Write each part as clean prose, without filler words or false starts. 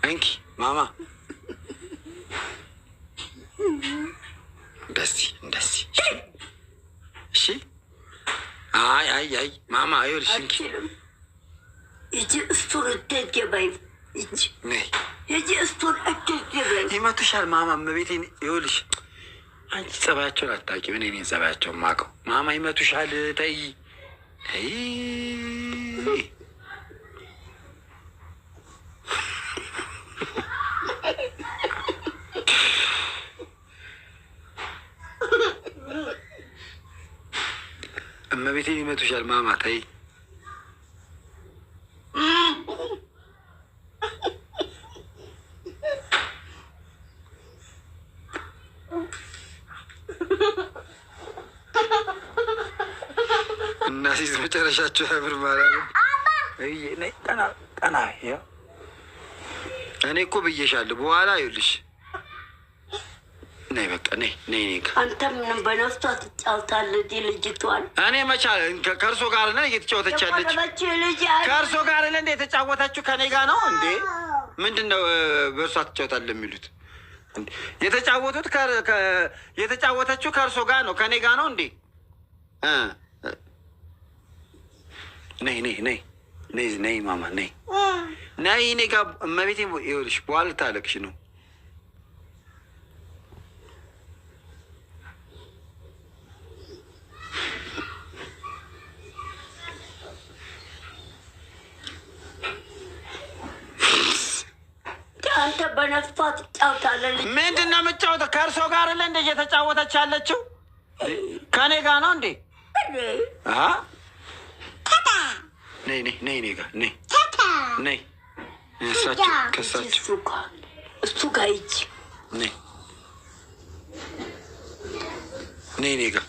እንኪ ማማ እንደዚህ እሺ አይ ማማ አይወልሽ እንኪ እጂ ስቶር ተገባይ እጂ ነይ እጂ ስቶር ተገባይ ይመቱሻል ማማ መቤቴን ይወልሽ አንቺ ጸባያቸውን አታውቂም እኔ ነኝ ጸባያቸውን የማውቀው ማማ ይመቱሻል ተይ እመቤቴን ይመቱሻል ማማ ተይ እና ሲዝ መጨረሻቸው ያምር ማለት ነው። ቀና እኔ እኮ ብዬሻለሁ በኋላ ይኸውልሽ ነይ በቃ ነይ አንተ ምንም በነፍቷ ትጫወታለህ ልጅቷን እኔ መቻል ከእርሶ ጋር ነን እየተጫወተች ያለች ከእርሶ ጋር ነን የተጫወተችው ከኔ ጋር ነው እንዴ ምንድን ነው በእርሷ ትጫወታለህ የሚሉት የተጫወተችው ከእርሶ ጋር ነው ከኔ ጋር ነው እንዴ ነይ ማማ ነይ እኔ ጋር እመቤቴ ይኸውልሽ በኋላ ልታለቅሽ ነው አንተ በነፍቷ ትጫወታለህ ምንድን ነው የምትጫወተው ከእርሶ ጋር ለ እንደ እየተጫወተች ያለችው ከኔ ጋር ነው እንዴ ነይ እኔ ጋር ነይ እሳቸው ከእሳቸው እሱ ጋር ሂጅ ነይ እኔ ጋር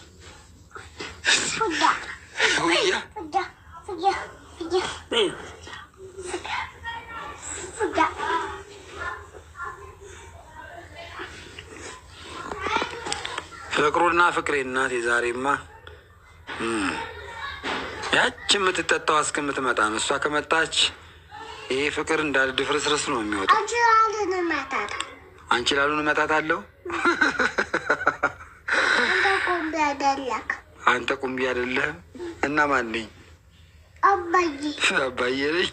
ፍቅሩና ፍቅሬ እናቴ ዛሬማ ያች የምትጠጣው እስከምትመጣ ነው እሷ ከመጣች ይሄ ፍቅር እንዳለ ድፍርስርስ ነው የሚወጣው አንቺ ላሉን እመታታለሁ አንተ ቁምቢ አይደለህም እና ማን ነኝ አባዬ ነኝ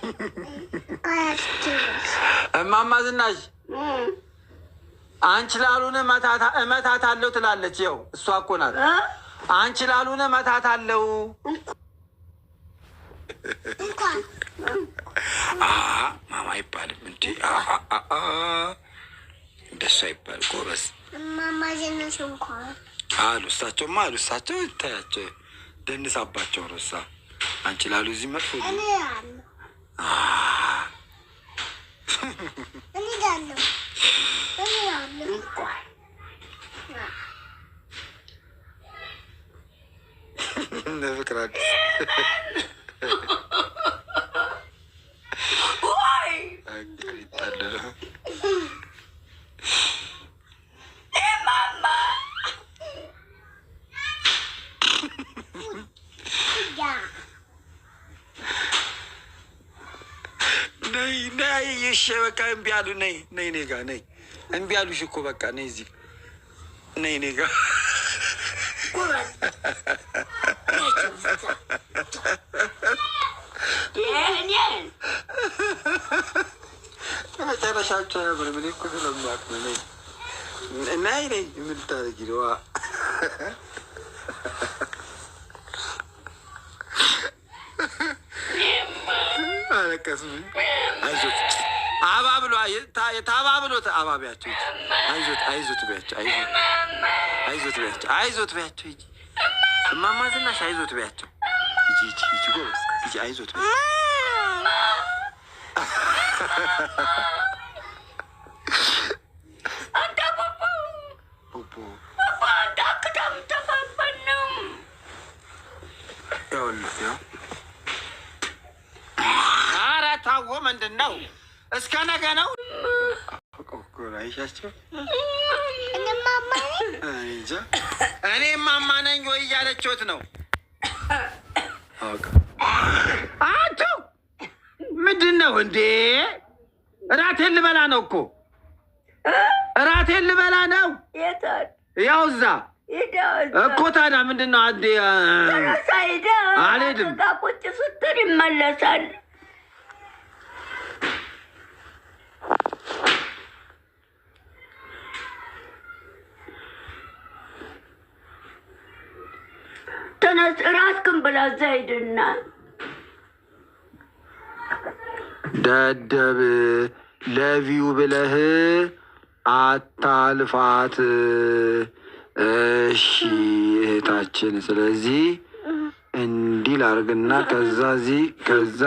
እማማ ዝናሽ አንቺ ላሉን እመታታለሁ ትላለች ይኸው እሷ እኮ ናት አንቺ ላሉን እመታታለሁ ማማ አይባልም እንዴ እንደሱ አይባል ጎበዝ አሉ እሳቸው ይታያቸው ደንሳባቸው ነው እሳ አንቺ ላሉ እዚህ መጥፎ ፍቅር አዲስ ነይ እሺ በቃ እምቢ አሉ ነይ እኔ ጋር ነይ እምቢ አሉሽ እኮ በቃ ነይ እዚህ ነይ እኔ ጋር መጨረሻቸው ያምር ምን እኮ ስለማቅ ነው ነይ የምታደርጊ ነዋ አለቀሱ አይዞት አባብሎ ታባብሎት አባቢያቸው አይዞት ቢያቸው ሂጂ እማማ ዝናሽ አይዞት ቢያቸው ሂጂ ጎበዝ ሂጂ አይዞት ታዎ ምንድን ነው እስከ ነገ ነው አይሻቸው እኔ ማማ ነኝ ወይ እያለችሁት ነው እንዴ? እራቴን ልበላ ነው እኮ እራቴን ልበላ ነው። ያው እዛ እኮ ታዲያ ምንድን ነው? አንዴ አልሄድም። ቁጭ ስትል ይመለሳል። ተነስ፣ እራስህን ብላ እዛ ሂድና ደደብ ለቪው ብለህ አታልፋት። እሺ እህታችን፣ ስለዚህ እንዲህ ላርግና ከዛ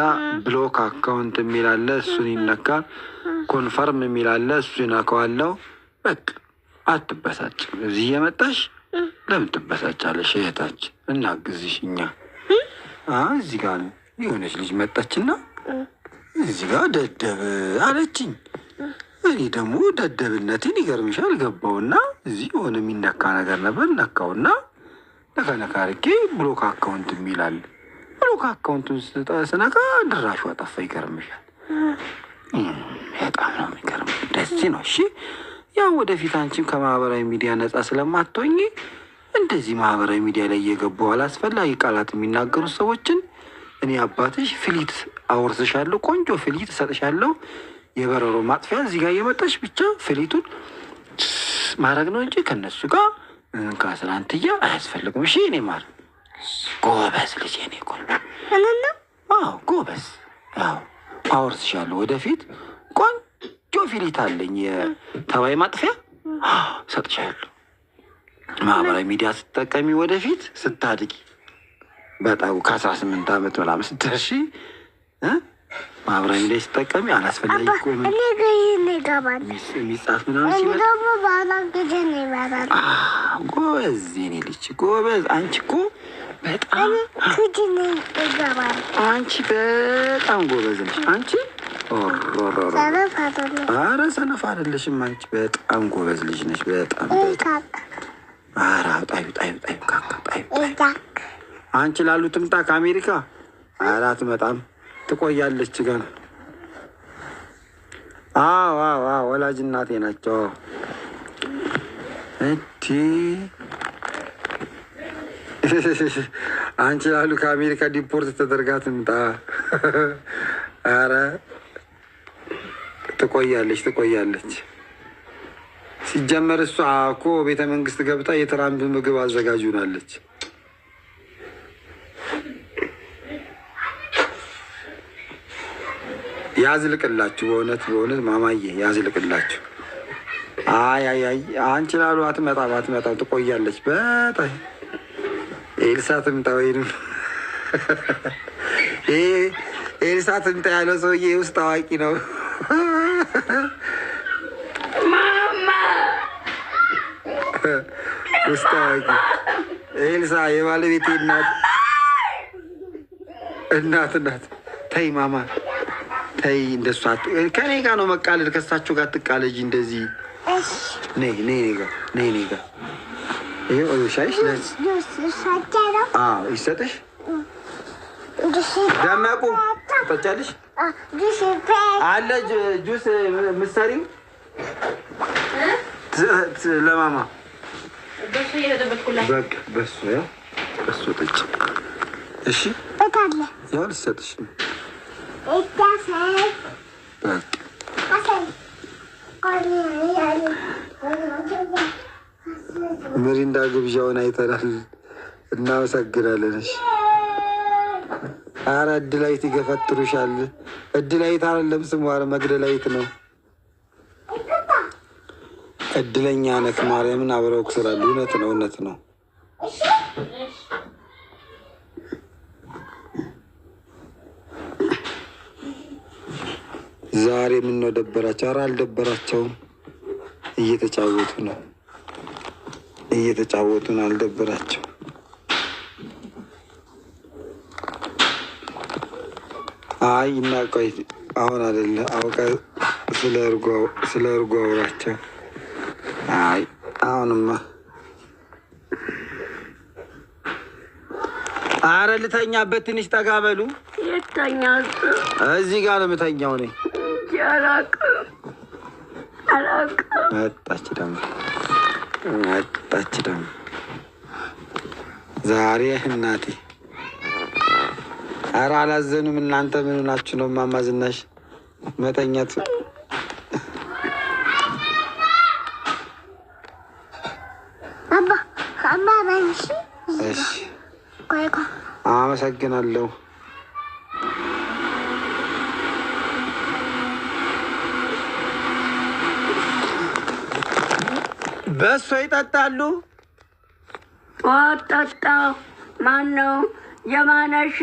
ብሎክ አካውንት የሚላለ እሱን ይነካል። ኮንፈርም የሚላለ እሱ ይነካዋለው። በቃ አትበሳጭ። እዚህ የመጣሽ ለምን ትበሳጫለሽ? እህታችን እናግዝሽ እኛ። እዚህ ጋር የሆነች ልጅ መጣችና እዚህ ጋር ደደብ አለችኝ። እኔ ደግሞ ደደብነቴን ይገርምሻል ገባውና እዚህ የሆነ የሚነካ ነገር ነበር። ነካውና ነካ አድርጌ ብሎክ አካውንት የሚላል። ብሎክ አካውንቱን ስነካ ድራሹ አጠፋ። ይገርምሻል። በጣም ነው የሚገርም። እንደዚህ ነው። እሺ ያው ወደፊት አንቺም ከማህበራዊ ሚዲያ ነፃ ስለማትሆኝ እንደዚህ ማህበራዊ ሚዲያ ላይ እየገቡ አላስፈላጊ ቃላት የሚናገሩ ሰዎችን እኔ አባትሽ ፍሊት አወርስሻለሁ። ቆንጆ ፍሊት እሰጥሻለሁ። የበረሮ ማጥፊያ እዚህ ጋር እየመጣሽ ብቻ ፍሊቱን ማድረግ ነው እንጂ ከነሱ ጋር ከስላንትያ አያስፈልግም። እሺ እኔ ማር ጎበዝ ልጅ እኔ ጎበዝ። ያው አወርስሻለሁ። ወደፊት ቆንጆ ፍሊት አለኝ የተባይ ማጥፊያ እሰጥሻለሁ። ማህበራዊ ሚዲያ ስትጠቀሚ ወደፊት ስታድጊ በጣም ከ18 ዓመት ምናምን ስትደርሺ ማህበራዊ ሚዲያ ስትጠቀሚ አላስፈላጊ የሚጻፍ ምናምን ጎበዝ የኔ ልጅ ጎበዝ። አንቺ እኮ በጣም ጎበዝ ነሽ። አንቺ ኧረ ሰነፍ አይደለሽም። አንቺ በጣም ጎበዝ ልጅ ነሽ። በጣም ኧረ ጣዩ አንቺ ላሉ ትምጣ ከአሜሪካ። ኧረ አትመጣም፣ ትቆያለች ገና። አዎ ወላጅ እናቴ ናቸው። አንቺ ላሉ ከአሜሪካ ዲፖርት ተደርጋ ትምጣ። ኧረ ትቆያለች። ሲጀመር እሷ እኮ ቤተ መንግስት ገብታ የትራምፕ ምግብ አዘጋጅ ሆናለች። ያዝልቅላችሁ፣ በእውነት ማማዬ ያዝልቅላችሁ። አንቺ ላሉ አትመጣም፣ ትቆያለች። በጣም ኤልሳ ትምጣ ወይንም ኤልሳ ትምጣ ያለው ሰውዬ ውስጥ አዋቂ ነው። ውስጥ አዋቂ ኤልሳ የባለቤቴ እናት። ተይ ማማ ተይ፣ እንደሷ ከኔ ጋር ነው መቃለድ። ከሳቸው ጋር ትቃለጂ እንደዚህ። ነይ ጋር ይሄው ሻይሽ ይሰጥሽ። ደመቁ ጠጫለሽ አለ ጁስ ምሳሪው ለማማ በቃ በሱ ጠጭ። እሺ ያው ልሰጥሽ ምሪንዳ ግብዣውን አይተናል። እናመሰግናለን። እሺ ኧረ እድላይት ይገፈትሩሻል። እድላይት አይደለም ስሟ መግደላይት ነው። እድለኛ ነክ ማርያምን አብረው ስላሉ እውነት ነው። ዛሬ ምን ነው ደበራቸው? ኧረ አልደበራቸውም። እየተጫወቱ ነው። አልደበራቸው። ቆይ አሁን አይደለ አውቃ ስለ እርጎ አውራቸው። አሁንማ ኧረ ልተኛበት። ትንሽ ጠጋ በሉ። የተኛ እዚህ ጋር ነው የምተኛው እኔ። አላውቅም። መጣች ደግሞ ዛሬ እናቴ። ኧረ አላዘኑም እናንተ። ምን ሆናችሁ ነው? እማማ ዝናሽ መተኛት እሺ፣ አመሰግናለሁ። በሶ ይጠጣሉ? ጠጣ። ማን ነው? የማነሽ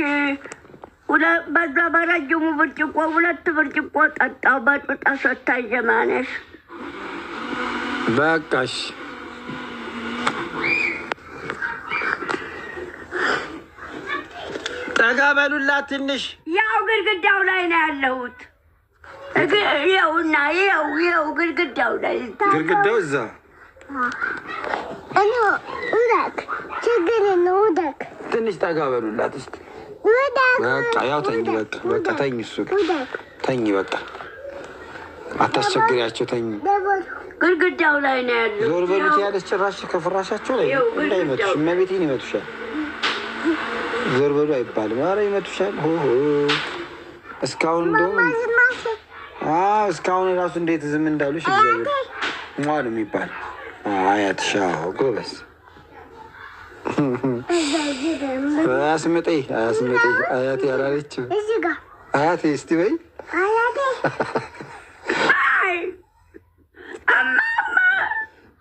በዛ በረጅሙ ብርጭቆ 2 ብርጭቆ ጠጣው። በጡጣ ሰታይ የማነሽ። በቃሽ። ጠጋ በሉላት ትንሽ። ያው ግድግዳው ላይ ነው ያለሁት። ይኸውና ይኸው ግድግዳው ላይ። ግድግዳው እዛ ትንሽ ጠጋ በሉላት እስኪ። በቃ ያው ተኝ። በቃ ተኝ። እሱ ተኝ። በቃ አታስቸግሪያቸው። ተኝ። ግድግዳው ላይ ነው ያለው። ዞር በሉት ያለች ጭራሽ ከፍራሻቸው ላይ እንዳይመቱሽ። እመቤቴን ይመቱሻል። ዞር በሉ አይባልም። ኧረ ይመቱሻል። እስካሁን እንደውም እስካሁን ራሱ እንዴት ዝም እንዳሉሽ እግዚአብሔር ሟል የሚባል አያትሻ ጎበዝ። አያስመጤ አያቴ ያላለችም አያቴ እስቲ በይ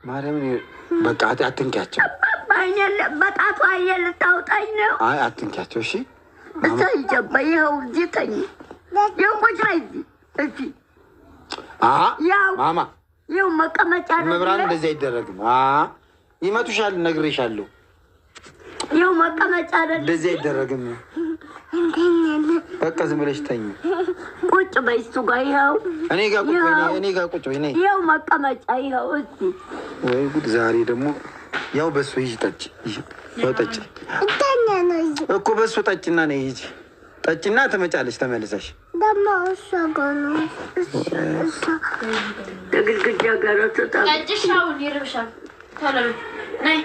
ማርያምን። በቃ አትንኪያቸው። በጣቷ ልታውጣኝ ነው። አይ አትንኪያቸው። እሺ እዛ ይጀባ። ይኸው እዚህ ተኝ። የቆጭ ላይ እዚህ ማማ ይኸው መቀመጫ መብራን እንደዚህ አይደረግም። ይመቱሻል፣ ነግሬሻለሁ። ይኸው መቀመጫ አይደለም፣ እንደዚህ አይደረግም። በቃ ዝም ብለሽ ተኝ። ቁጭ በይ እሱ ጋር። ይኸው እኔ ጋር ቁጭ በይ። ይኸው መቀመጫ ይኸው እዚህ። ወይ ጉድ! ዛሬ ደግሞ ያው በሱ ይዤ ጠጭ። ያው ጠጭ እኮ በሱ ጠጭና ነይ ሂጂ። ጠጭና ትመጫለሽ ተመልሰሽ። ደግሞ እሷ ጋር ነው ግድግዳ ጋር ጠጭሻውን ይርብሻል። ቶሎ ነይ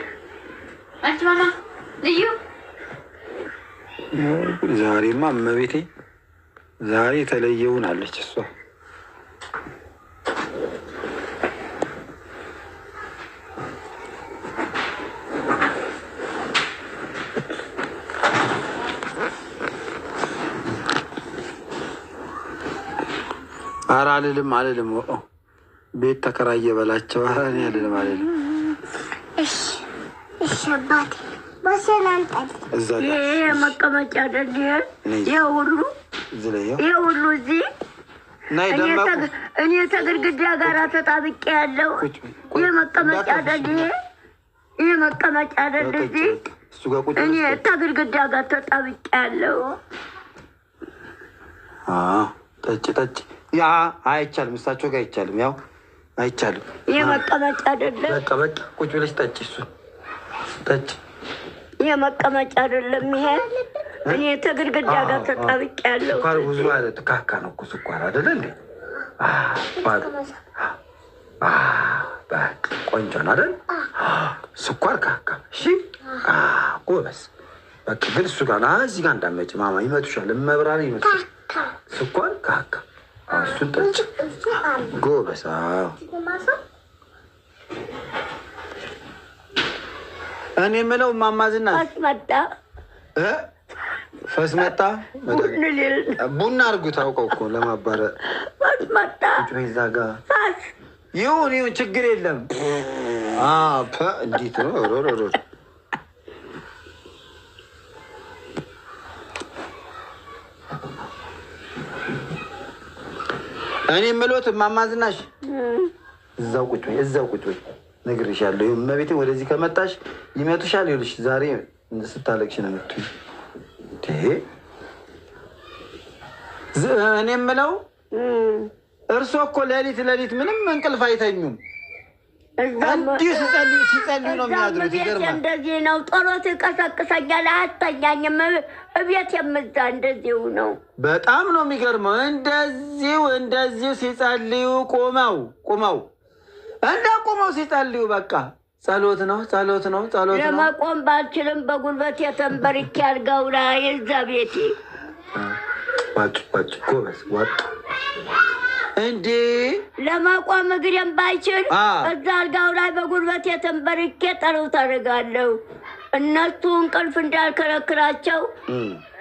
አንቺ ማማ ልዩ። ዛሬማ እመቤቴ ዛሬ የተለየውን አለች እሷ። ኧረ አልልም ቤት ተከራየ በላቸው። ኧረ እኔ አልልም። እሺ አባቴ እዛ መቀመጫ አይደል? ይሄ ሁሉ እዚህ እኔ ተግድግዳ ጋር ተጣብቄ ያለው ይሄ መቀመጫ አይደል? ይሄ መቀመጫ አይደል? እዚህ እኔ ተግድግዳ ጋር ተጣብቄ ያለው። ጠጭ ያ አይቻልም። እሳቸው ጋር አይቻልም። ያው አይቻልም። ይሄ መቀመጫ አይደለም። በቃ ቁጭ ብለሽ ጠጭ። እሱ ጠጭ። ይሄ መቀመጫ አይደለም። ይሄ እኔ ተግድግዳ ጋር ተጣብቄ ያለው። ስኳር ብዙ አለ። ካካ ነው እኮ ስኳር አይደለ እንዴ? ቆንጆ ነው አይደል? ስኳር ካካ። እሺ ጎበዝ። በቃ ግን እሱ ጋር እዚህ ጋር እንዳትመጪ ማማ፣ ይመቱሻል። መብራን ይመቱሻል። ስኳር ካካ እሱን ጠጭ። ጎበዝ። እኔ የምለው እማማ ዝናሽ ፈስ መጣ። ቡና አድርጉት። አውቀው እኮ ለማባረር እዛ ጋ ይሁን ችግር የለም። እንዴት ነው? እኔ የምሎት እማማ ዝናሽ እዛው ቁጭ በይ። ነግሬሻለሁ። እመቤቴ ወደዚህ ከመጣሽ ይመቱሻል። ይኸውልሽ ዛሬ ስታለቅሽ ነው የምትይው። እኔ የምለው እርሶ እኮ ሌሊት ምንም እንቅልፍ አይተኙም። እንዲሁ ሲጸልዩ ነው የሚያድሩት። ይገርማል። እንደዚህ ነው ጸሎት ይቀሰቅሰኛል፣ አያስተኛኝም። እቤት የምዛ እንደዚሁ ነው። በጣም ነው የሚገርመው። እንደዚሁ ሲጸልዩ ቆመው ሲጸልዩ በቃ ጸሎት ነው። ለመቆም ባልችልም በጉልበት የተንበርኬ አልጋው ላይ እዛ ቤቴ ዋጭ ጎበዝ ዋጭ እንዴ ለማቋም እግሬም ባይችል እዛ አልጋው ላይ በጉልበት የተንበርኬ ጸሎት አደርጋለሁ። እነሱ እንቅልፍ እንዳልከለክላቸው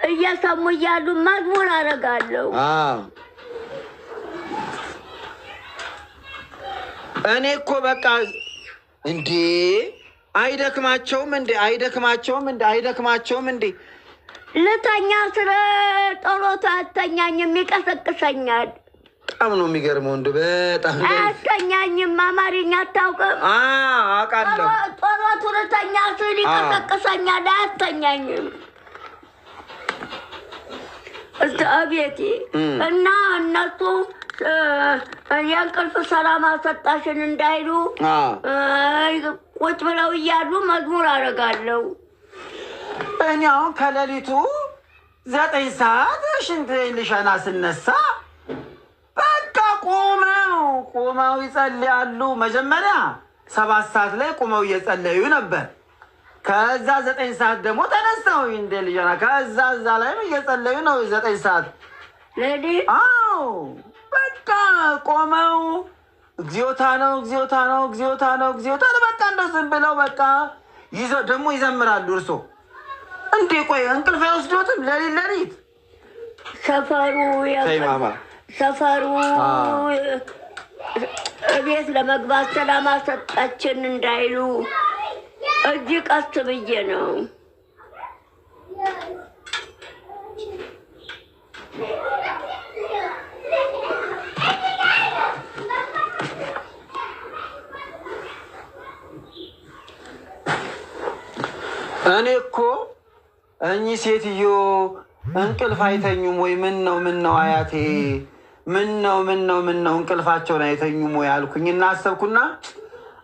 እየሰሙ እያሉ መዝሙር አደርጋለሁ። እኔ እኮ በቃ እንዴ አይደክማቸውም እንዴ ልተኛ ስለ ጸሎት አያስተኛኝም፣ ይቀሰቅሰኛል። በጣም ነው የሚገርመው። በጣም አያስተኛኝም። አማርኛ አታውቅም? አውቃለሁ። ጸሎቱ ልተኛ ስል ይቀሰቅሰኛል፣ አያስተኛኝም። ቤቴ እና እነሱ የእንቅልፍ ሰላም አሰጣሽን እንዳይሉ ቁጭ ብለው እያሉ መዝሙር አደርጋለሁ። እኔ አሁን ከሌሊቱ 9 ሰዓት ሽንት ልሸና ስነሳ በቃ ቆመው ይጸልያሉ። መጀመሪያ 7 ሰዓት ላይ ቆመው እየጸለዩ ነበር። ከዛ 9 ሰዓት ደግሞ ተነስተው እንደ ልሸና ከዛ እዛ ላይም እየጸለዩ ነው 9 ሰዓት ሌሊት። በቃ ቆመው እግዚኦታ ነው በቃ እንደው ዝም ብለው በቃ ይዘው ደግሞ ይዘምራሉ። እርሶ እንዴ ቆይ እንቅልፍ አይወስዶትም? ሌሊት ሰፈሩ ቤት ለመግባት ሰላም አሰጣችን እንዳይሉ እጅ ቀስ ብዬ ነው። እኔ እኮ እኚህ ሴትዮ እንቅልፍ አይተኙም ወይ? ምን ነው አያቴ ምን ነው እንቅልፋቸውን አይተኙም ወይ አልኩኝ እና አሰብኩና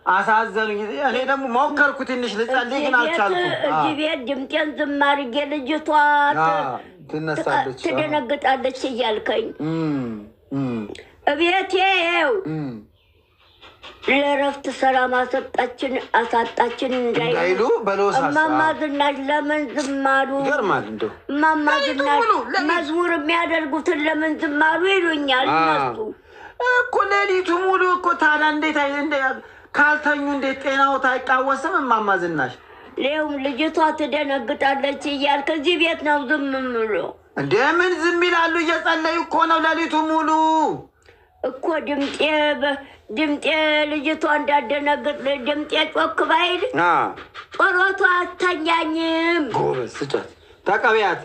አሳዘኑኝ። እኔ ደግሞ ሞከርኩ ትንሽ ልጸልይ ግን አልቻልኩም። እዚህ ቤት ድምጤን ዝም አድርጌ ልጅቷ ትነሳለች፣ ትደነግጣለች እያልከኝ እቤቴው ለረፍት ሰላም አሳጣችን እንዳይሉ እማማ ዝናሽ ለምን ዝም አሉ? እማማ ዝናሽ መዝሙር የሚያደርጉትን ለምን ዝም አሉ ይሉኛል እነሱ እኮ። ሌሊቱ ሙሉ እኮ ታዲያ እንዴት ካልተኙ እንዴት ጤናዎት አይቃወስም? እማማ ዝናሽ ሌውም ልጅቷ ትደነግጣለች እያልክ እዚህ ቤት ነው ዝም ብሎ እንደምን ዝም ይላሉ? እየጸለዩ እኮ ነው ሌሊቱ ሙሉ እኮ። ድምጤ ልጅቷ እንዳደነግጥ ድምጤ ጮክ ባይል ጸሎቱ አያስተኛኝም። ጎበዝ ስጫት ተቀበያት።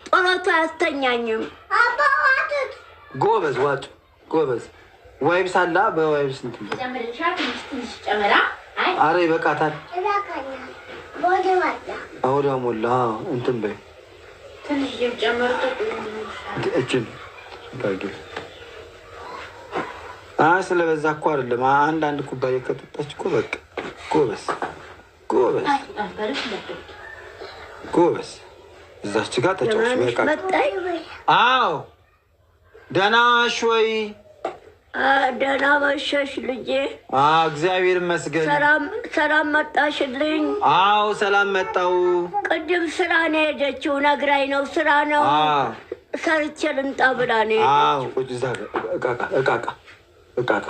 ጸሎቱ አያስተኛኝም። ጎበዝ ዋጭ ጎበዝ። ዋይብስ አላ በዋይብስ እንትን አረ ይበቃታል። አውዳ ሞላ እንትን በይ ትንሽ ጨመርኩ እችን ታጊ ስለበዛ እኮ አይደለም። አንዳንድ ኩባያ ከጠጣች እኮ በቃ ጎበዝ እዛች ጋር ተጫወች በቃ። አዎ ደህና ነሽ ወይ? ደህና መሸሽ ልጄ። እግዚአብሔር ይመስገን። ሰላም መጣሽልኝ? አዎ ሰላም መጣው። ቅድም ስራ ነው የሄደችው፣ ነግራኝ ነው ስራ ነው ሰርቼ ልምጣ ብላ ነው የሄደችው። ቁጭ እዛ እቃቃ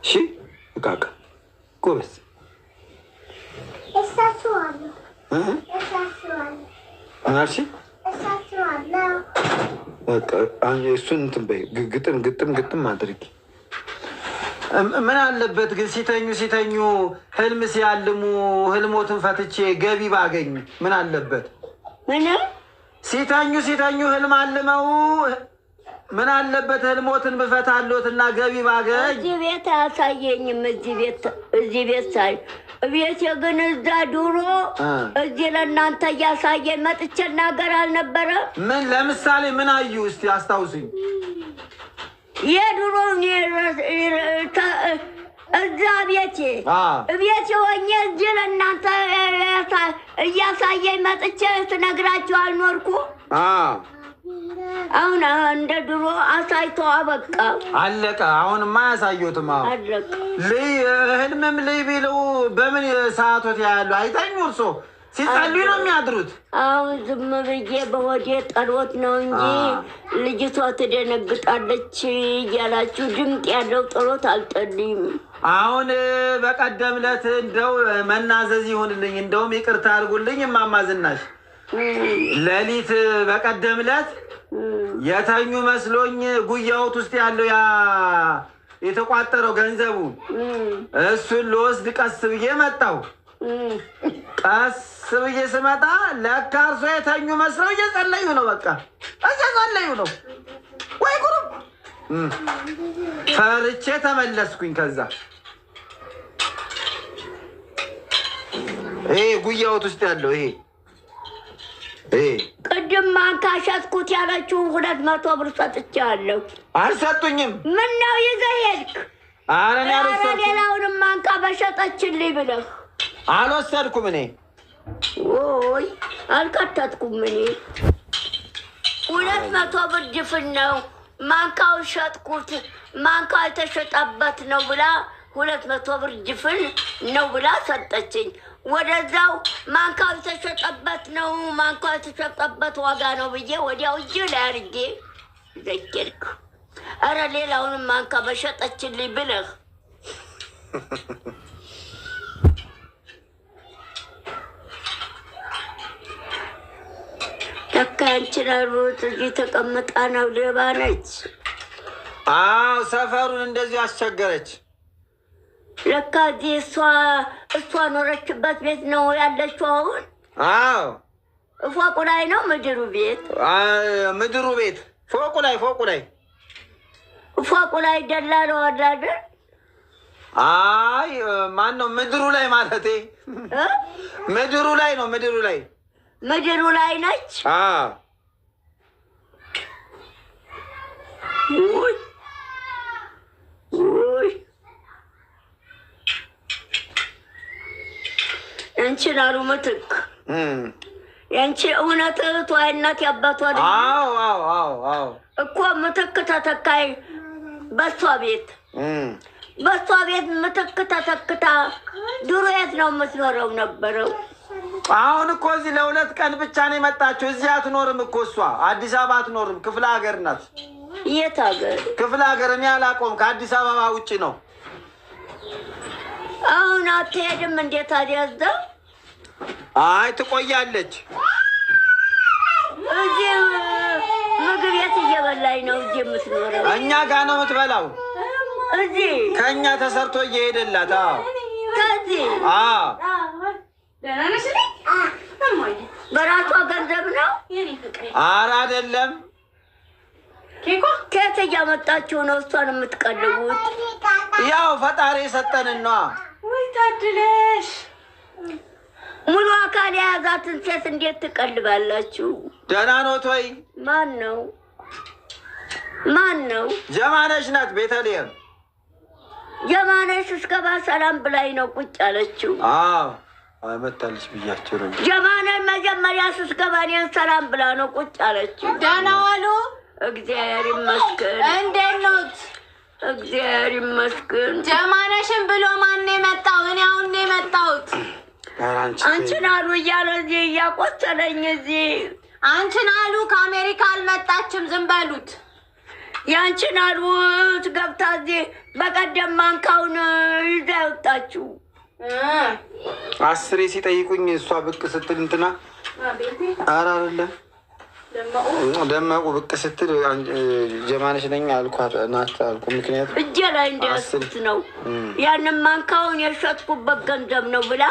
እሺ፣ እቃቃ ጎበዝ። ምናልሽ? እሱን እንትን በይ፣ ግጥም አድርጊ። ምን አለበት ግን ሲተኙ ህልም ሲያልሙ ህልሞትን ፈትቼ ገቢ ባገኝ ምን አለበት? ሲተኙ ህልም አልመው ምን አለበት ህልሞትን ብፈታሎት እና ገቢ ባገኝ። እዚህ ቤት አያሳየኝም። እዚህ ቤት ሳይ ቤት ግን እዛ ድሮ እዚህ ለእናንተ እያሳየኝ መጥቼ እናገር አልነበረ? ምን ለምሳሌ ምን አዩ? እስቲ አስታውሱኝ። የድሮ እዛ ቤቴ ሆኜ እዚህ ለእናንተ እያሳየኝ መጥቼ ትነግራችሁ አልኖርኩ። አሁን እንደ ድሮ አሳይቶ አበቃ አለቀ። አሁንማ አያሳዩትም። አለቀ። ህልምም ልይ ቢለው በምን ሰዓቶት ያሉ አይተኙ እርሶ ሲጸልዩ ነው የሚያድሩት። አሁን ዝም ብዬ በወዴ ጠሎት ነው እንጂ ልጅቷ ትደነግጣለች እያላችሁ ድምፅ ያለው ጠሎት አልጠልይም። አሁን በቀደም ዕለት እንደው መናዘዝ ይሁንልኝ፣ እንደውም ይቅርታ አድርጉልኝ እማማ ዝናሽ። ሌሊት በቀደም ዕለት የተኙ መስሎኝ ጉያዎት ውስጥ ያለው ያ የተቋጠረው ገንዘቡ እሱን ልወስድ ቀስ ብዬ መጣሁ። ቀስ ብዬ ስመጣ ለካ እርሶ የተኙ መስለው እየጸለዩ ነው። በቃ እየጸለዩ ነው። ወይ ጉሩብ! ፈርቼ ተመለስኩኝ። ከዛ ይሄ ጉያዎት ውስጥ ያለው ይሄ ቅድም ማንካ ሸጥኩት ያለችው 200 ብር ሰጥቻለሁ። አልሰጡኝም። ምን ነው ይዘህ ሄድክ? ኧረ ሌላውንም ማንካ በሸጠችልኝ ብለህ አልወሰድኩም። እኔ ወይ አልከተትኩም። እኔ 200 ብር ድፍን ነው ማንካውን ሸጥኩት። ማንካ የተሸጠበት ነው ብላ 200 ብር ድፍን ነው ብላ ሰጠችኝ። ወደዛው ማንካው የተሸጠበት ነው ማንካው የተሸጠበት ዋጋ ነው ብዬ ወዲያው እጅ ላይ አድርጌ ዘኬድኩ። ኧረ ሌላውንም ማንካ በሸጠችልኝ ብለህ ለካ አንቺን አሉት እዚህ ተቀምጣ ነው ሌባ ነች። አዎ ሰፈሩን እንደዚሁ አስቸገረች። ለካ እዚህ እሷ ኖረችበት ቤት ነው ያለችው አሁን። አዎ ፎቁ ላይ ነው ምድሩ ቤት። ምድሩ ቤት ፎቁ ላይ ደላለው አለ አይደል? አይ ማን ነው ምድሩ ላይ ማለቴ? ምድሩ ላይ ነው። ምድሩ ላይ ነች። አዎ አንቺን አሉ ምትክ ያንቺ እውነት እህቷ ያባቷ ልጅ። አዎ እኮ ምትክ ተተካይ በሷ ቤት ምትክ ተተክታ ድሮ የት ነው የምትኖረው ነበረው? አሁን እኮ እዚህ ለ2 ቀን ብቻ ነው የመጣችው። እዚህ አትኖርም እኮ እሷ አዲስ አበባ አትኖርም። ክፍለ ሀገር ናት። የት ሀገር? ክፍለ ሀገር እኔ አላውቀውም። ከአዲስ አበባ ውጭ ነው። አሁን አትሄድም? እንዴት አዲያዘ? አይ ትቆያለች። እዚህ ምግብ የት እየበላኝ ነው እዚህ የምትኖረው? እኛ ጋር ነው የምትበላው። እዚህ ከእኛ ተሰርቶ እየሄደላት። ከዚህ በራሷ ገንዘብ ነው? ኧረ አይደለም። ከየት እያመጣችሁ ነው እሷን የምትቀልቡት? ያው ፈጣሪ የሰጠንን ነዋ። ወይ ታድለሽ። ሙሉ አካል የያዛትን ሴት እንዴት ትቀልባላችሁ? ደህና ኖት ወይ? ማን ነው? ጀማነሽ ናት። ቤተልሔም ጀማነሽ እስከባ ሰላም ብላኝ ነው ቁጭ አለችው። መታለች ብያቸው ነው። ጀማነሽ መጀመሪያ ስስገባ እኔን ሰላም ብላ ነው ቁጭ አለችው። ደህና ዋሉ? እግዚአብሔር ይመስገን። እንዴት ኖት? እግዚአብሔር ይመስገን። ጀማነሽን ብሎ ማን የመጣው? እኔ አሁን ነው የመጣሁት። አንቺን አሉ እያለ እዚህ እያቆሰለኝ እዚህ አንቺን አሉ ከአሜሪካ አልመጣችም። ዝም በሉት። ያንቺን አሉት ገብታ እዚህ በቀደም ማንካውን ይዛ ወጣችሁ። 10 ሲጠይቁኝ እሷ ብቅ ስትል እንትና ኧረ አይደለም ደመቁ ብቅ ስትል ጀማነሽ ነኝ አልኳት። ናት አልኩ። ምክንያቱም እጄ ላይ እንደያዝኩት ነው። ያንን ማንካውን የሸጥኩበት ገንዘብ ነው ብላ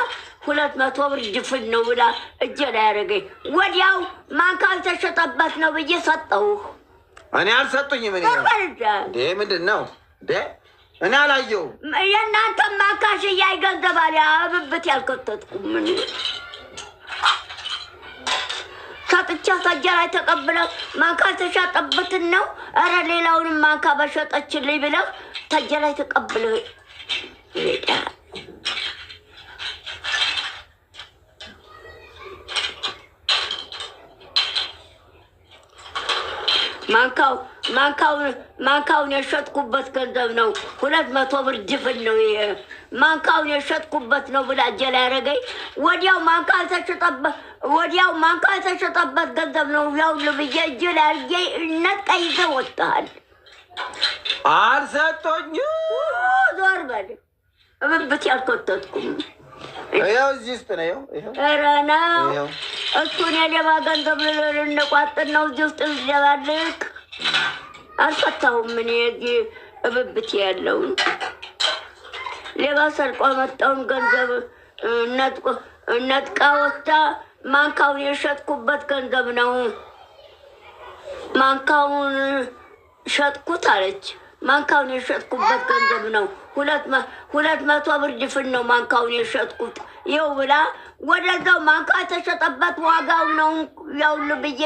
200 ብር ድፍን ነው ብላ እጄ ላይ ያደረገኝ። ወዲያው ማንካው የተሸጠበት ነው ብዬ ሰጠሁህ። እኔ አልሰጡኝም። ምንድን ነው እኔ አላየሁም። የእናንተ ማንካሽ እያይ ገንዘብ አለ ብብት ያልከተትኩም ምን ሰጥቻ ሰጃ ላይ ተቀብለው ማንካ ተሸጠበትን ነው። ኧረ ሌላውንም ማንካ በሸጠችልኝ ብለው ተጀ ላይ ተቀብለው ማንካውን የሸጥኩበት ገንዘብ ነው። 200 ብር ድፍን ነው ይሄ። ማንካውን የሸጥኩበት ነው ብላ እጄ ላይ ያደረገኝ። ወዲያው ማንካ የተሸጠበት ገንዘብ ነው። ያው ልብዬ እጄ ላይ አድርጌ ነጥቀኝ ይዘህ ወጥተሃል። አልሰጦኝም። ዞር በል እብብት ያልኮተትኩም ያው እዚህ ውስጥ ነው። ኧረ ነው እሱን የሌባ ገንዘብ ልንቋጥር ነው እዚህ ውስጥ ልደባልቅ አልፈታሁም። ምን የዚህ እብብት ያለውን ሌባ ሰርቆ መጣውን ገንዘብ ነጥቃ ወስዳ ማንካውን የሸጥኩበት ገንዘብ ነው። ማንካውን ሸጥኩት አለች። ማንካውን የሸጥኩበት ገንዘብ ነው። 200 ብር ድፍን ነው ማንካውን የሸጥኩት ይኸው ብላ ወደዛው ማንካ የተሸጠበት ዋጋው ነው ያውል ብዬ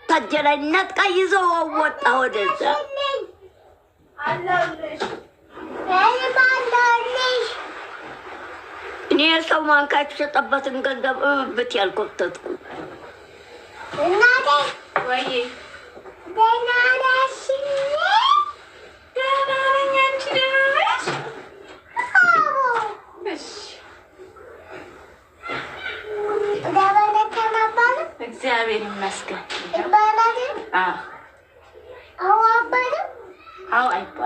ታጀላይ ነጥቃ ይዘው ወጣ ወደዛ። እኔ ሰው ማንካ የተሸጠበትን ገንዘብ እብብት ያልኮተትኩ እናቴ ወይ ደህና ነሽ? ደህና ነኝ። አንቺ ደህና ነሽ? እግዚአብሔር ይመስገን።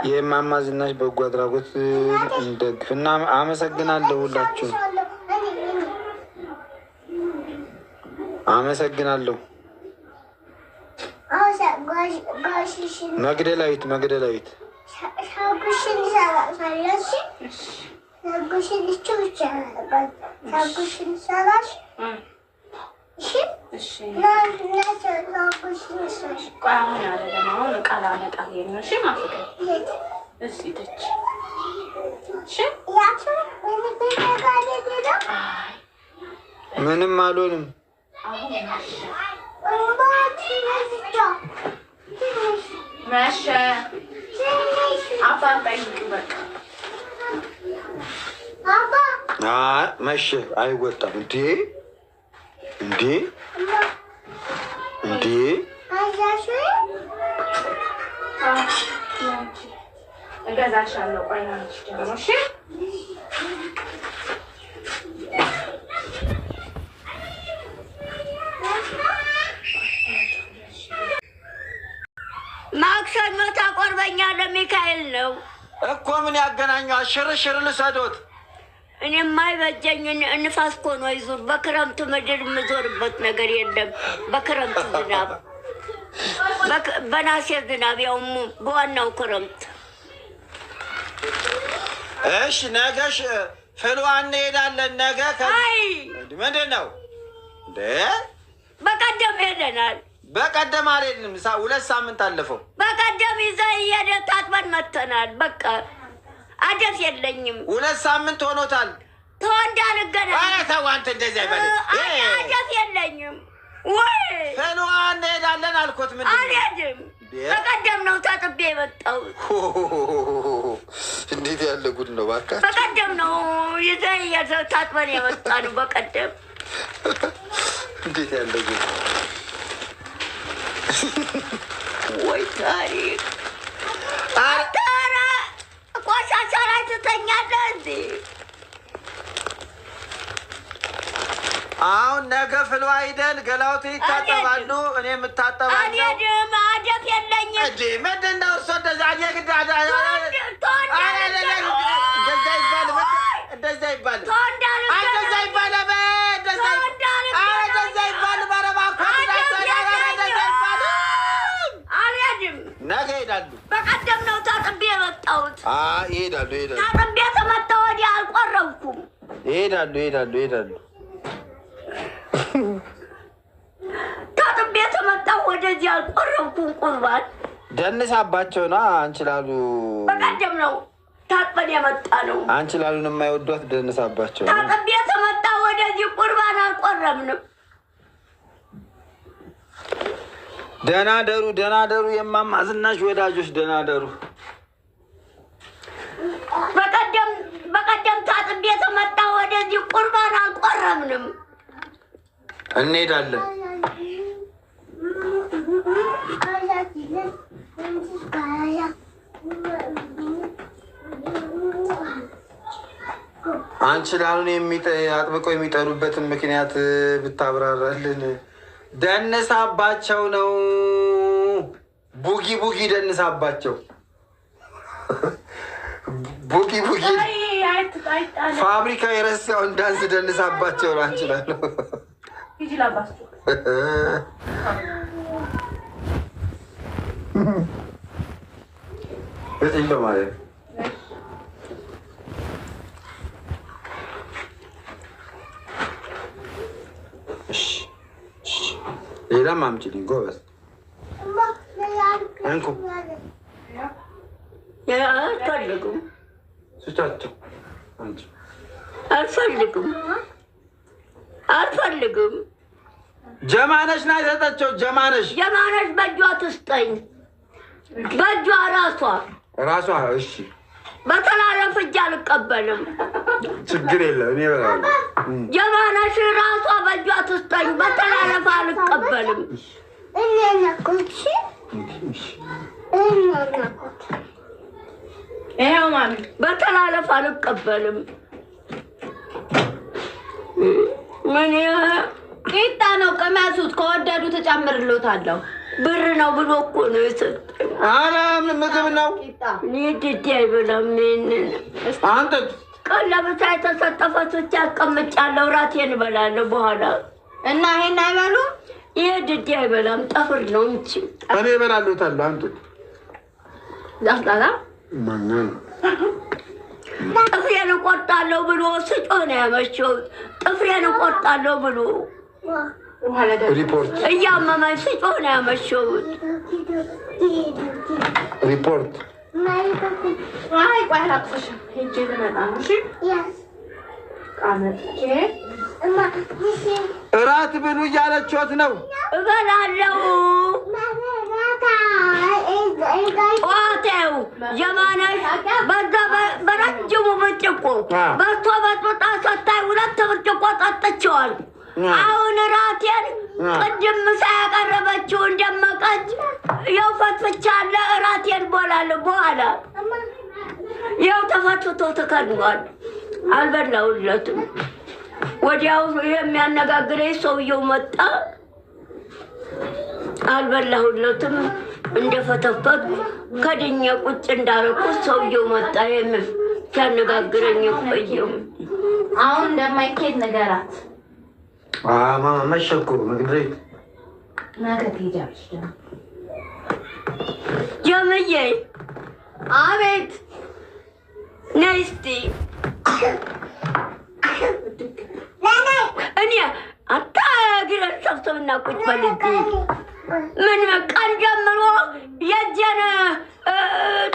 የማማ ዝናሽ በጎ አድራጎት እንደግፍና አመሰግናለሁ። ሁላችሁ አመሰግናለሁ። መግደላዊት ምንም አልሆንም። መሸ መሸ አይወጣም እንዴ እገዛሻለሁ። ቆይ ነው ደግሞ እሺ። ማክሰኞ ታቆርበኛለህ። ሚካኤል ነው እኮ ምን ያገናኘው? ሽርሽር ልሰዶት። እኔ የማይበጀኝ ንፋስ እኮ ነው ይዙር። በክረምት ምድር የምዞርበት ነገር የለም። በክረምት ዝናብ፣ በናሴ ዝናብ፣ ያው በዋናው ክረምት። እሺ ነገሽ ፍልዋ እንሄዳለን። ነገ ምንድን ነው እንዴ? በቀደም ሄደናል። በቀደም አልሄድንም። 2 ሳምንት አለፈው። በቀደም ይዘህ እየሄድን ታጥበን መተናል። በቃ አደፍ የለኝም። 2 ሳምንት ሆኖታል። ተው እንዳልገናኝ። ተው አንተ እንደዚህ አይበልም። አደፍ የለኝም ወይ ፍልዋ እንሄዳለን አልኮት። ምንድን ነው? አልሄድም። በቀደም ነው ታጥቤ የመጣው። እንዴት ያለ ጉድ ነው እባክህ። በቀደም ነው ይዘህ ታጥበን የመጣ ነው። በቀደም እንዴት ያለ ጉድ ወይ ታሪክ። አታራ ቆሻሻ ላይ ትተኛለህ እንዴ? አሁን ነገ ፍልዋ ሂደን ገላውት ይታጠባሉ። እኔ የምታጠባለሁ። አልሄድም። አደፍ የለኝም። እንዴ ምንድን ነው እርሶ እንደዛ እንደዛ ነገ ሄዳሉ። በቀደም ነው ታጥቤ የመጣሁት። ይሄዳሉ። ታጥቤ ከመጣ ወዲያ አልቆረብኩም። ይሄዳሉ። ታጥቤ ከመጣሁ ወደዚህ አልቆረብኩም። ቁርባን ደንሳባቸው ነው። አንችላሉ። በቀደም ነው ታጥበን የመጣ ነው። አንችላሉን የማይወዷት ደንሳባቸው። ታጥቤ ከመጣሁ ወደዚህ ቁርባን አልቆረብንም። ደህና ደሩ። የማማ ዝናሽ ወዳጆች ደህና ደሩ። በቀደም ወደዚህ ቁርባን አልቆረብንም። እንሄዳለን። አንቺ ላሉን አጥብቀው የሚጠሉበትን ምክንያት ብታብራራልን። ደንሳባቸው ነው። ቡጊ ቡጊ ደንሳባቸው። ቡጊ ቡጊ ፋብሪካ የረሳውን ዳንስ ደንሳባቸው ነው። አንቺ ላሉ በጥኝ በማለት ሌላም አምጪልኝ ጎበዝ። እንኩ አልፈልግም ስጫቸው። አልፈልግም። ጀማነሽ ና የሰጠችው ጀማነሽ በእጇ ትስጠኝ። በእጇ ራሷ። እሺ በተላለፍ እጅ አልቀበልም። ችግር የለም እኔ እበላለሁ። ጀማነሽ ራሷ በእጇ ትስጠኝ። በተላለፍ አልቀበልም። ይኸው ማሚ በተላለፍ አልቀበልም። ምን ቂጣ ነው ቅመሱት፣ ከወደዱ ተጨምርሎታለሁ። ብር ነው ብሎ እኮ ነው የሰጠኝ። ኧረ ምን ምግብ ነው? ድድ አይበላም። አንተ ቀን ለምሳ የተሰጠ ፈቶች አስቀምጫለሁ። እራቴን እበላለሁ በኋላ እና ይሄን አይበሉም። ይሄ ድድ አይበላም፣ ጠፍር ነው እንጂ እኔ እበላለሁታለሁ። አንተ ዳስዳላ ማንነው? ጥፍሬን እቆርጣለሁ ብሎ ስጮህ ነው ያመሸው። ጥፍሬን እቆርጣለሁ ብሎ ሪፖርት እያመመኝ ስጮህ ነው ያመሸው። ሪፖርት አይ ቆይ አላቅፍሽ ሄጄ ልመጣ ነው። እሺ እራት ብሉ እያለችዎት ነው። እበላለሁ። ጠዋቴው ጀማነሽ በዛ በረጅሙ ብርጭቆ በስቶ በጥብጣ ሰታይ 2 ብርጭቆ ጠጥቼዋል። አሁን እራቴን ቅድም ምሳ ያቀረበችው እንደመቀች ያው ፈትፍቻለሁ። እራቴን እበላለሁ በኋላ ያው ተፈትቶ ተከድኗል። አልበላሁለትም። ወዲያው የሚያነጋግረኝ ሰውየው መጣ። አልበላሁለትም። እንደፈተፈት ከድኜ ቁጭ እንዳደረኩት ሰውየው መጣ። ሲያነጋግረኝ ቆየው። አሁን እንደማይኬድ ነገራት። ማማ መሸኩሩ ምግብ ነገ ትሄጃለሽ። ጀምዬ አቤት ነይ እስኪ እኔ አታግረን ሰብሰብና ቁጭ በል እዚህ። ምን ቀን ጀምሮ የእጄን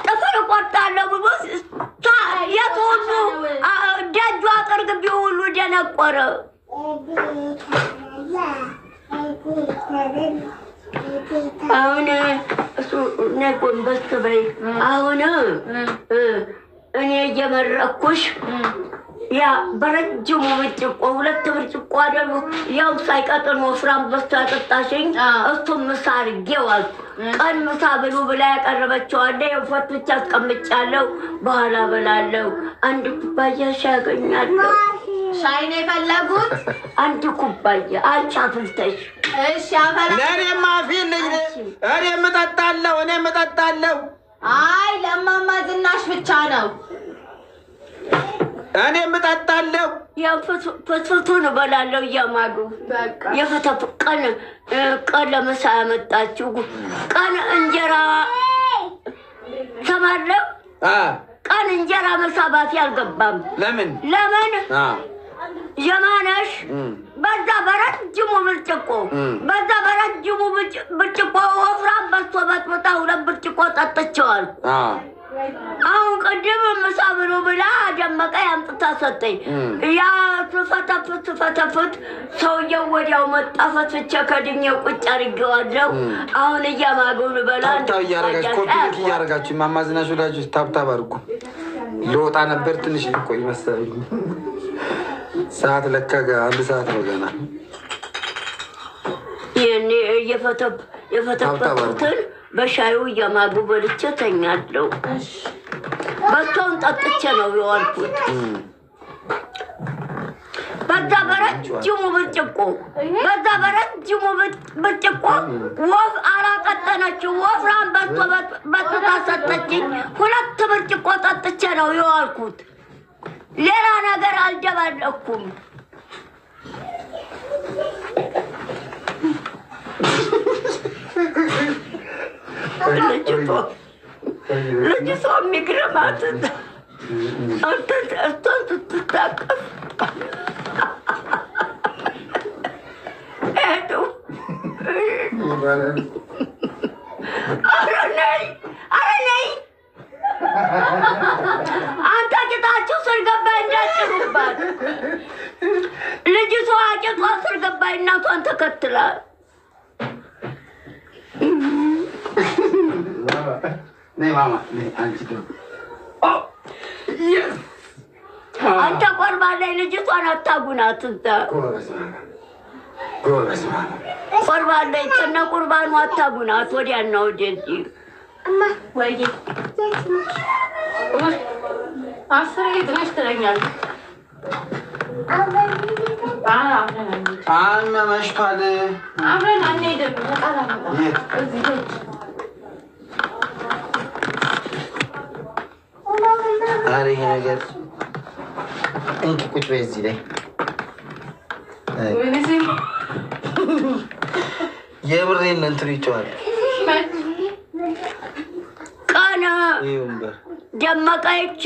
ጥፍር እቆርጣለሁ ብሎ የት ሁሉ ደጁ አጥር ግቢ ሁሉ ደነቆረ። አሁን እሱ ነይ ጎንበስ በይ። አሁን እኔ እየመረኩሽ ያ በረጅሙ ብርጭቆ 2 ብርጭቆ አይደሉ ያው ሳይቀጥን ወፍራም በስቶ ያጠጣሽኝ እሱም ምሳ አድርጌዋል። ቀን ምሳ ብሉ ብላ ያቀረበችው አለ። ያው ፈትቼ አስቀምጫለሁ። በኋላ እበላለሁ። 1 ኩባያ ሻይ አገኛለሁ። ሻይ ነው የፈለጉት? 1 ኩባያ አንቺ አፍልተሽ። እሺ አፈላ። ለእኔማ አፍይልኝ። እኔም እጠጣለሁ። አይ ለማማ ዝናሽ ብቻ ነው። እኔም እጠጣለሁ። ያው ፍትፍቱን እበላለሁ እያማዱ የፈተፍ ቀን ለምሳ ያመጣችው ቀን እንጀራ ተማለሁ። ቀን እንጀራ መሳባት ያልገባም። ለምን ጀማነሽ በዛ በረጅሙ ብርጭቆ ወፍራም በስቶ በጥብጣ 2 ብርጭቆ ጠጥቼዋል። አሁን ቅድም ምሳ ብሎ ብላ ደመቀ ያምጥታ ሰጠኝ። ያ ትፈተፍት ሰውየው ወዲያው መጣ። ፈትቼ ከድኜ ቁጭ አድርጌዋለሁ። አሁን እያማገው ልበላ እያረጋችሁ ማማ ዝናሽ ወዳጆች ታብታብ አድርጉ። ልወጣ ነበር ትንሽ ቆይ መሰለኝ። ሰዓት ለካ አንድ ሰዓት ነው ገና። ይሄኔ የፈተፈቱትን በሻዩ እያማጉ በልቼ ተኛለሁ። በሷን ጠጥቼ ነው የዋልኩት። በዛ በረጅሙ ብርጭቆ ወፍ አላቀጠነችው። ወፍራም በጥታ ሰጠችኝ። 2 ብርጭቆ ጠጥቼ ነው የዋልኩት። ሌላ ነገር አልደባለኩም። ልጅቷ የሚግረማት አንተ እሷን ስትታቀፍ ሄዱ። ኧረ ነይ አንተ ቂጣችሁ ስር ገባይ እንዳጭሩባት። ልጅቷ ቂጧ ስር ገባይ እናቷን ተከትላ አንተ ቆርባን ላይ ልጅቷን አታጉናት። እዛ ቆርባን ላይ ከነ ቁርባኑ አታጉናት። ወዲያና ወደዚህ አስሬ ድረስ ትለኛለህ። መሽቷል። አብረን አንሄድም። ኧረ ይሄ ነገር እንኪ ቁጭ በይ እዚህ ላይ የብሬን እንትን ይጨዋል። ቀን ደመቀች።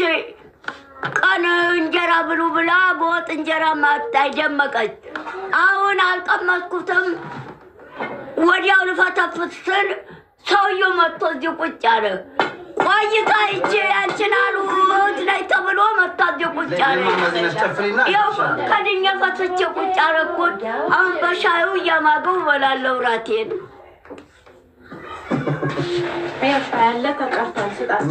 ቀን እንጀራ ብሉ ብላ በወጥ እንጀራ ማጣይ ደመቀች። አሁን አልቀመስኩትም። ወዲያው ልፈተፍት ስል ሰውዬው መጥቶ እዚህ ቁጭ አለ። ቆይታ ይቺ ያንቺን አሉት ላይ ተብሎ መጥቶ እዚህ ቁጭ አለ። ያው ከድኛ ፈትቼ ቁጭ አልኩት። አሁን በሻዩ እያማገው እበላለሁ እራቴን። ያለ ተቀርቷል። ስጣት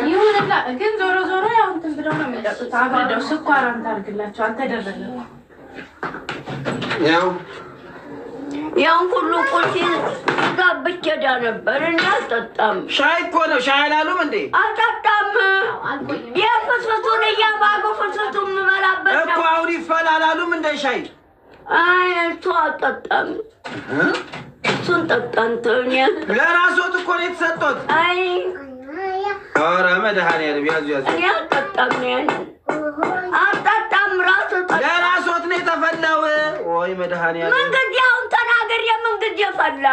ይሁንላ። ግን ዞሮ ዞሮ ያው እንትን ብለው ነው የሚጠጡት። አብረው ስኳር አንታርግላቸው አልተደረገም። ያው ሁሉ ቁልፊ ጋብቼ ዳ ነበር እና አልጠጣም። ሻይ እኮ ነው። ሻይ አላሉም እንዴ? አልጠጣም። የፍስፍቱን እያማጉ ፍስፍቱን የምበላበት እኮ አሁን ይፈላ አላሉም እንደ ሻይ? አይ እሱ አልጠጣም። እሱን ጠጣንተ ለራስዎት እኮ ነው የተሰጡት። አይ ኧረ መድኃኒዓለም ያዙ። እኔ አልጠጣም። አልጠጣም። ለራስዎት ነው የተፈላው። ወይ መድኃኒዓለም ምን ጊዜ አሁን ተናገር። የምን ጊዜ ፈላ?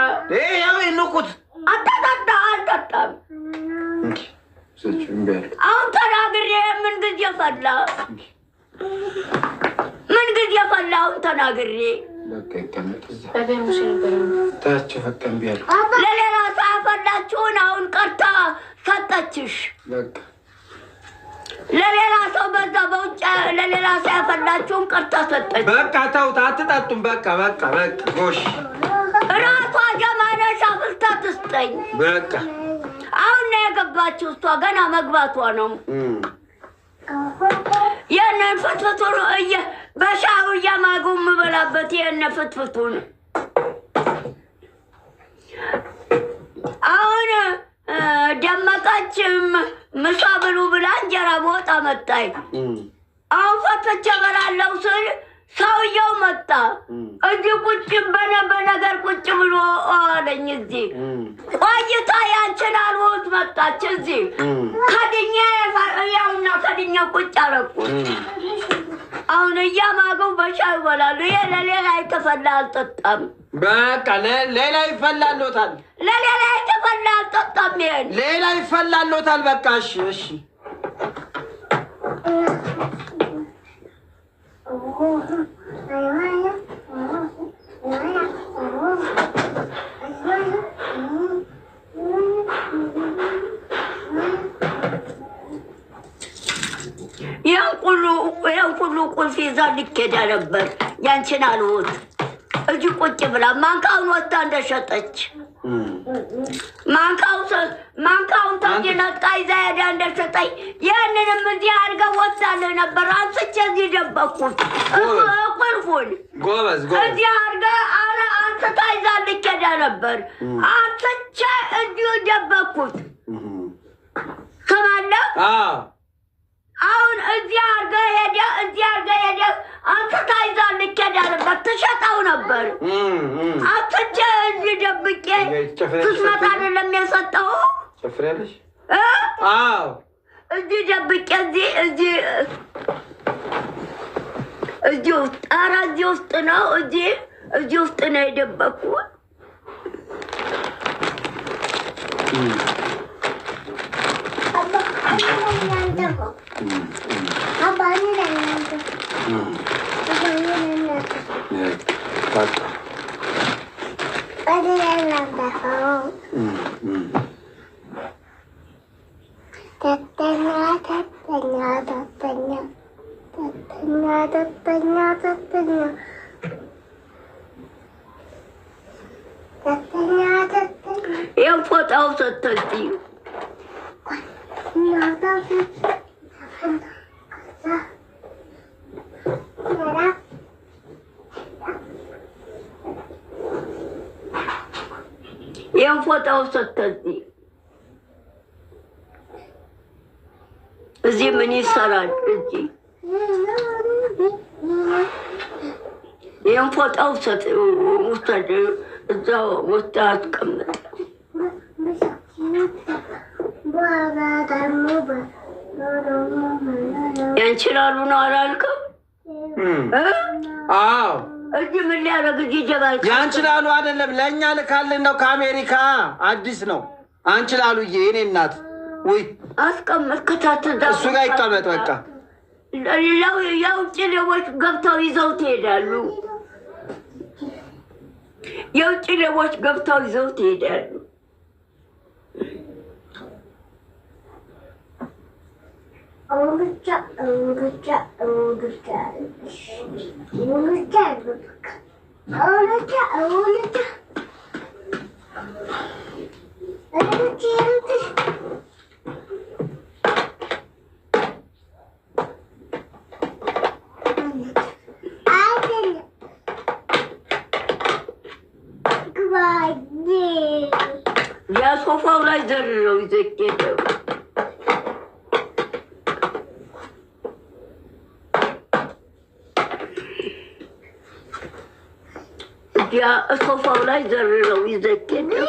ያው ይንቁት። አልጠጣም። አሁን ተናገር። የምን ጊዜ ፈላ? ምን ጊዜ ፈላ? አሁን ተናግሬ ለሌላ ሳያፈላችሁን አሁን ቀርታ ሰጠችሽ። ለሌላ ሰው በዛ በውጭ ለሌላ ሳያፈላችሁን ቀርታ ሰጠች። በቃ ተውት፣ አትጠጡም። በቃ ጎሽ። ራሷ ጀማነሽ አፍልታ ትስጠኝ። በቃ አሁን ነው የገባችው። እሷ ገና መግባቷ ነው። የእነን ፍትፍቱን በሻዩ እያማጉ የምበላበት የእነ ፍትፍቱን አሁን ደመቀችም ምሳ ብሉ ብላ እንጀራ በወጥ አመጣኝ። አሁን ፈትቼ እበላለሁ ስል ሰውየው መጣ። እዚህ ቁጭ በነገር ቁጭ ብሎ አለኝ። እዚህ ቆይታ ያንቺን አልወት መጣች። እዚህ ከድኛ ያውና ከድኛ ቁጭ አረኩት። አሁን እያማገው በሻይ ይበላሉ። ይሄ ለሌላ የተፈላ አልጠጣም። በቃ ሌላ ይፈላልዎታል። ለሌላ የተፈላ አልጠጣም። ይሄን ሌላ ይፈላልዎታል። በቃ እሺ። ያን ሁሉ ቁልፍ ይዛ ልኬዳ ነበር። ያንቺን አልወት እጅ ቁጭ ብላ ማንካውን ወጣ እንደሸጠች ማንካውን ተንጀነጣ ይዛ ሄዳ እንደሰጠኝ ያንንም እዚህ አድርገህ ወስዳለህ ነበር። አንስቼ እዚህ ደበቅኩት። ቁልፉን እዚህ አድርገህ አንስታ ይዛልኝ ሄዳ ነበር። አንስቼ እዚሁ ደበቅኩት። ሰማለህ? አሁን እዚህ አድርገህ ሄደህ አንስታ ይዛልኝ ሄዳ ነበር። ትሸጠው ነበር። አንስቼ እዚህ ደብቄ ትስመጣ አይደለም የሰጠው። ጨፍሪያለሽ? እዚህ ደብቄ እዚህ ውስጥ ኧረ እዚህ ውስጥ ነው እዚህ ውስጥ ነው የደበቅኩት። ይኸው ፎጣው ሰተችኝ። ይኸው ፎጣው ሰተችኝ። እዚህ ምን ይሰራል? እዚህ ይኸው ፎጣው ውሰድ፣ እዛው ወስዳ አስቀምጥ። ያንችላሉ ነው አላልክም? አዎ እዚህ ምን ሊያደርግ እዚህ ጀባይ ያንችላሉ አይደለም፣ ለእኛ ልካልን ነው። ከአሜሪካ አዲስ ነው። አንችላሉ የኔ እናት ወይ አስቀምጥ። ከታተዳ እሱ ጋር ይቀመጥ በቃ። የውጭ ሌቦች ገብተው ይዘውት ይሄዳሉ። የውጭ ሌቦች ገብተው ይዘውት ይሄዳሉ። ያሶፋው ላይ ዘርረው ይዘቄደው ያ ሶፋው ላይ ዘርረው ይዘቄደው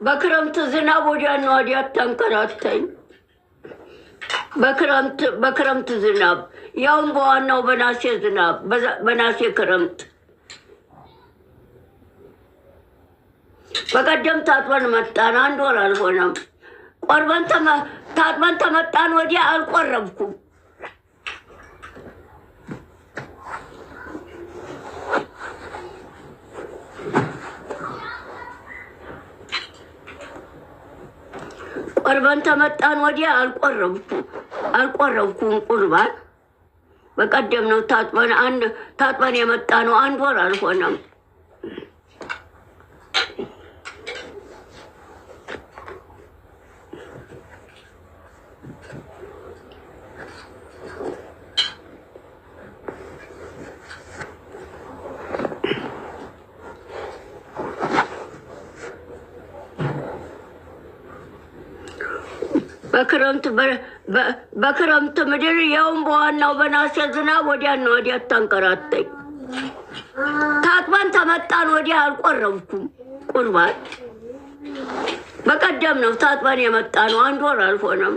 በክረምት ዝናብ ወዲያና ወዲያ ተንከራተኝ። በክረምት ዝናብ ያውም በዋናው በናሴ ዝናብ በናሴ ክረምት በቀደም ታጥበን መጣን። 1 ወር አልሆነም። ታጥበን ተመጣን ወዲያ አልቆረብኩም። ቆርበን ተመጣን ወዲያ አልቆረብኩም ቁርባን። በቀደም ነው ታጥበን የመጣ ነው። 1 ወር አልሆነም። በክረምት ምድር ያውም በዋናው በናሴ ዝናብ ወዲያና ወዲያ ተንከራተኝ። ታጥበን ተመጣን ወዲያ አልቆረብኩም ቁርባን። በቀደም ነው ታጥበን የመጣ ነው። 1 ወር አልሆነም።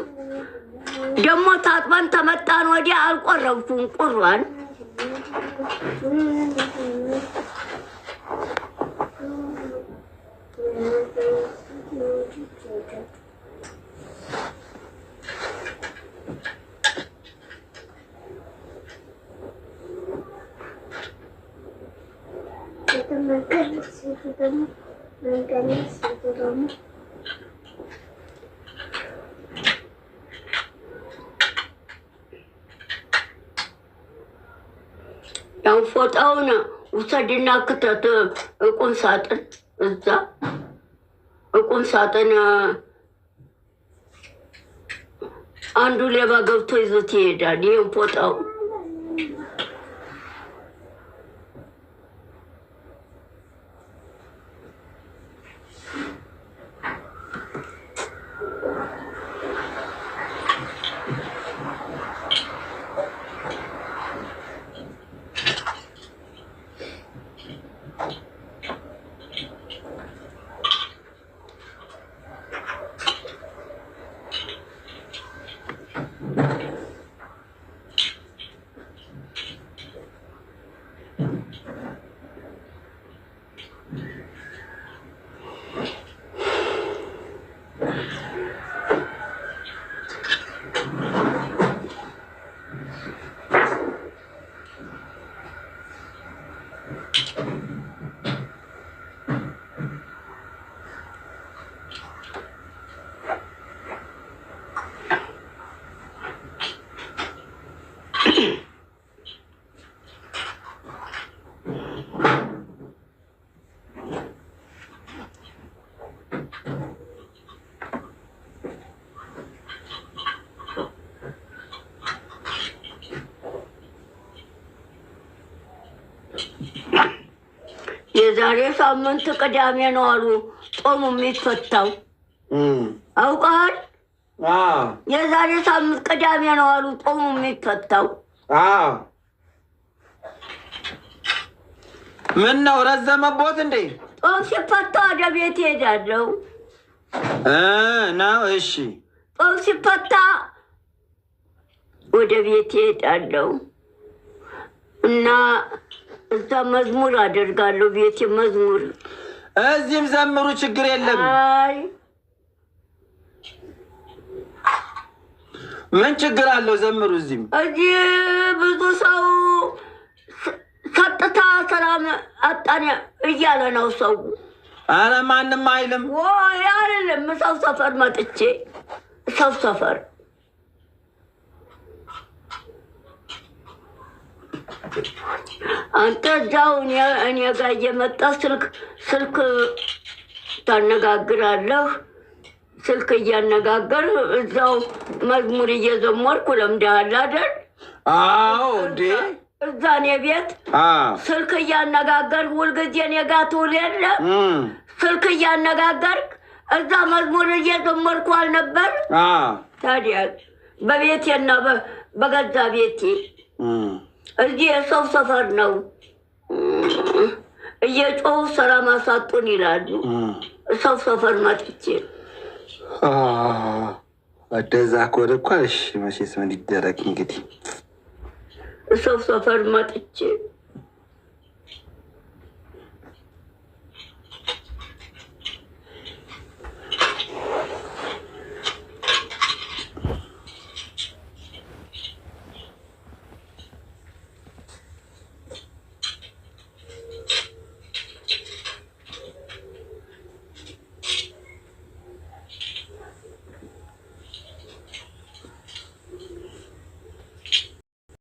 ደግሞ ታጥበን ተመጣን ወዲያ አልቆረብኩም ቁርባን። ያው ፎጣውን ውሰድና ክተት ቁም ሳጥን፣ እዛ ቁም ሳጥን አንዱ ሌባ ገብቶ ይዞት ይሄዳል። ይሄን ፎጣው የዛሬ ሳምንት ቅዳሜ ነው አሉ ጾሙ የሚፈታው። አውቃል? የዛሬ ሳምንት ቅዳሜ ነው አሉ ጾሙ የሚፈታው። ምን ነው ረዘመቦት እንዴ? ጾም ሲፈታ ወደ ቤት ሄዳለሁ ነው። እሺ ጾም ሲፈታ ወደ ቤት ሄዳለሁ እና እዛ መዝሙር አደርጋለሁ። ቤቴ መዝሙር፣ እዚህም ዘምሩ፣ ችግር የለም። አይ ምን ችግር አለው? ዘምሩ። እዚህ ብዙ ሰው ሰጥታ ሰላም አጣን እያለ ነው ሰው። አረ ማንም አይልም። ወይ አይደለም። ሰው ሰፈር መጥቼ ሰው ሰፈር አንተ እዛው እኔ ጋር እየመጣ ስልክ ታነጋግራለህ። ስልክ እያነጋገር እዛው መዝሙር እየዘመርኩ ለምደሃል አይደል? አዎ እንዴ እዛ እኔ ቤት ስልክ እያነጋገር ሁልጊዜ እኔ ጋር ትውል የለ ስልክ እያነጋገርክ እዛ መዝሙር እየዘመርኩ አልነበር? ታዲያ በቤቴና በገዛ ቤቴ እዚህ የሰው ሰፈር ነው። እየጮሁ ሰላም አሳጡን ይላሉ። ሰው ሰፈር መጥቼ እንደዛ ከሆነ እኮ እሺ፣ መቼስ ምን ይደረግ እንግዲህ። ሰው ሰፈር መጥቼ